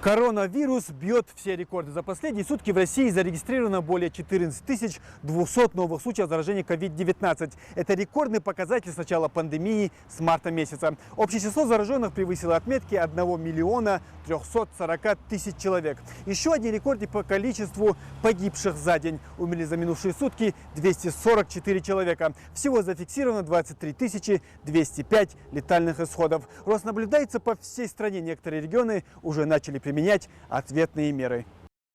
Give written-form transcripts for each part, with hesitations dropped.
Коронавирус бьет все рекорды. За последние сутки в России зарегистрировано более 14 200 новых случаев заражения COVID-19. Это рекордный показатель с начала пандемии с марта месяца. Общее число зараженных превысило отметки 1 миллиона 340 тысяч человек. Еще один рекорд по количеству погибших за день. Умерли за минувшие сутки 244 человека. Всего зафиксировано 23 205 летальных исходов. Рост наблюдается по всей стране. Некоторые регионы уже начали применять ответные меры.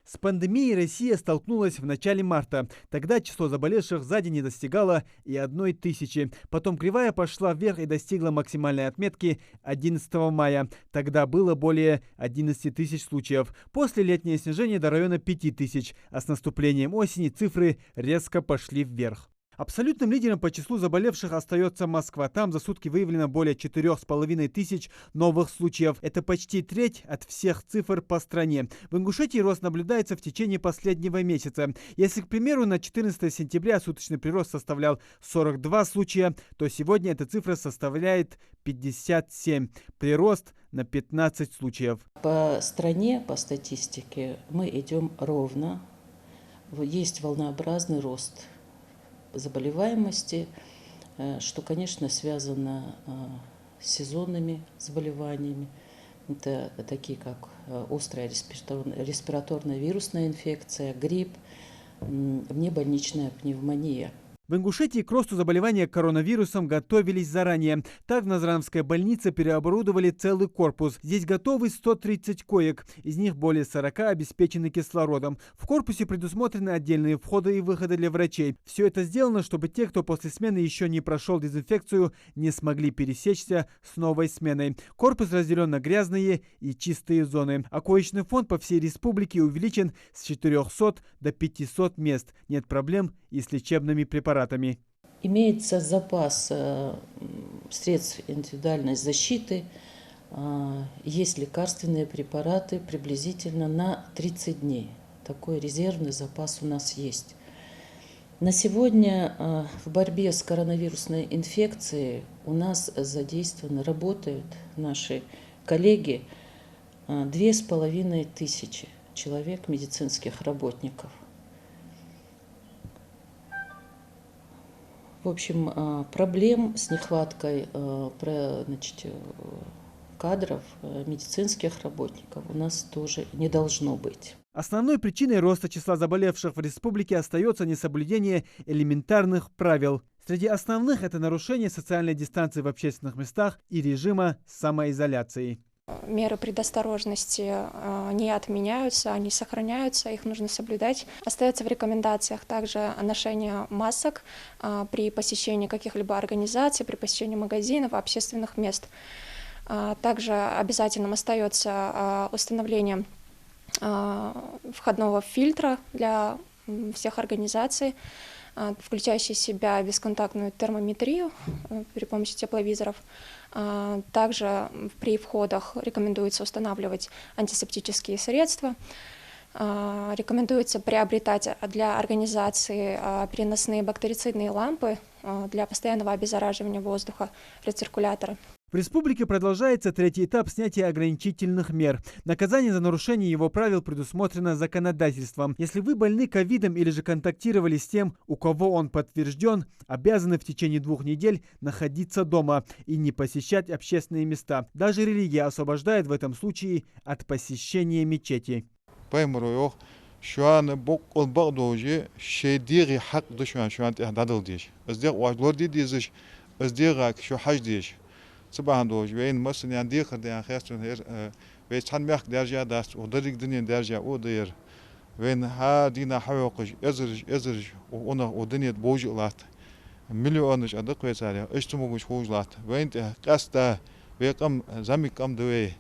С пандемией Россия столкнулась в начале марта. Тогда число заболевших за день не достигало и 1000. Потом кривая пошла вверх и достигла максимальной отметки 11 мая. Тогда было более 11 тысяч случаев. После летнее снижение до района 5000, а с наступлением осени цифры резко пошли вверх. Абсолютным лидером по числу заболевших остается Москва. Там за сутки выявлено более 4500 новых случаев. Это почти треть от всех цифр по стране. В Ингушетии рост наблюдается в течение последнего месяца. Если, к примеру, на 14 сентября суточный прирост составлял 42 случая, то сегодня эта цифра составляет 57. Прирост на 15 случаев. По стране, по статистике, мы идем ровно. Есть волнообразный рост заболеваемости, что, конечно, связано с сезонными заболеваниями. Это такие, как острая респираторная вирусная инфекция, грипп, внебольничная пневмония. В Ингушетии к росту заболевания коронавирусом готовились заранее. Так в Назрановской больнице переоборудовали целый корпус. Здесь готовы 130 коек. Из них более 40 обеспечены кислородом. В корпусе предусмотрены отдельные входы и выходы для врачей. Все это сделано, чтобы те, кто после смены еще не прошел дезинфекцию, не смогли пересечься с новой сменой. Корпус разделен на грязные и чистые зоны. А коечный фонд по всей республике увеличен с 400 до 500 мест. Нет проблем и с лечебными препаратами. Имеется запас средств индивидуальной защиты, есть лекарственные препараты приблизительно на 30 дней. Такой резервный запас у нас есть. На сегодня в борьбе с коронавирусной инфекцией у нас задействованы, работают наши коллеги 2500 человек, медицинских работников. В общем, проблем с нехваткой кадров, медицинских работников у нас тоже не должно быть. Основной причиной роста числа заболевших в республике остается несоблюдение элементарных правил. Среди основных это нарушение социальной дистанции в общественных местах и режима самоизоляции. Меры предосторожности не отменяются, они сохраняются, их нужно соблюдать. Остается в рекомендациях также ношение масок при посещении каких-либо организаций, при посещении магазинов, общественных мест. Также обязательным остается установление входного фильтра для всех организаций, включающий в себя бесконтактную термометрию при помощи тепловизоров. Также при входах рекомендуется устанавливать антисептические средства. Рекомендуется приобретать для организации переносные бактерицидные лампы для постоянного обеззараживания воздуха, рециркуляторы. В республике продолжается третий этап снятия ограничительных мер. Наказание за нарушение его правил предусмотрено законодательством. Если вы больны ковидом или же контактировали с тем, у кого он подтвержден, обязаны в течение 2 недель находиться дома и не посещать общественные места. Даже религия освобождает в этом случае от посещения мечети. Sabahando vein masin yan diğer de xastun ve çanmak derece das o dedik dinin derece o der vein ha dina hawqış ezir ona o dinet bojlat milyonuz adık ve sare istumuş bojlat vein qasta ve qam zamik qam de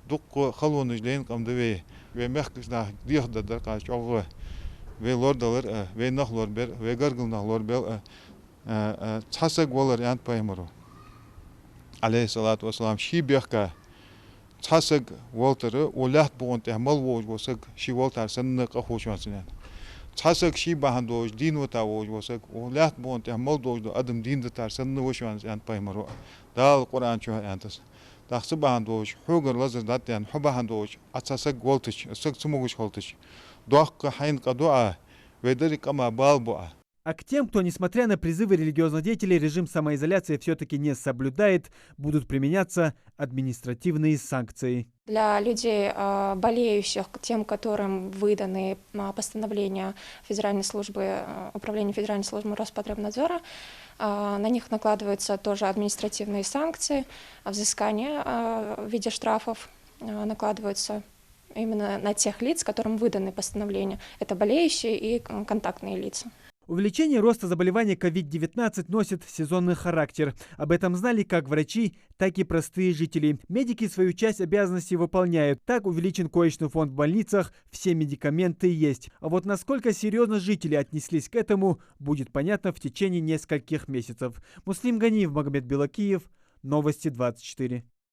duk xalonuz lein qam de ve mehkisna diğer de qaç o ve lordalar ve nahlor ber ve gargılnahlor bel çasak bolar yan paymaro Aleyhissalatu vesselam şibiyaka çasık voltarı olat boğunte mal voj vosak şi voltar sanna qahoşmasın. Çasık şi bahando din vota voj vosak olat boğunte mal dojdu adım din tar sanna voşmasın paymaro. Dal Kur'an ço antas. тахсы бандоч, хугар лазер даттян, хубахандоч, ацасак голтыч, сак цумугуч холтыч. Дуахка хайн кадуа, ведерик ама балбуа. А к тем, кто, несмотря на призывы религиозных деятелей, режим самоизоляции все-таки не соблюдает, будут применяться административные санкции. Для людей, болеющих, тем, которым выданы постановления Федеральной службы, Управления Федеральной службы Роспотребнадзора, на них накладываются тоже административные санкции, взыскания в виде штрафов накладываются именно на тех лиц, которым выданы постановления. Это болеющие и контактные лица. Увеличение роста заболевания COVID-19 носит сезонный характер. Об этом знали как врачи, так и простые жители. Медики свою часть обязанностей выполняют. Так увеличен коечный фонд в больницах, все медикаменты есть. А вот насколько серьезно жители отнеслись к этому, будет понятно в течение нескольких месяцев. Муслим Ганиев, Магомед Белакиев, Новости 24.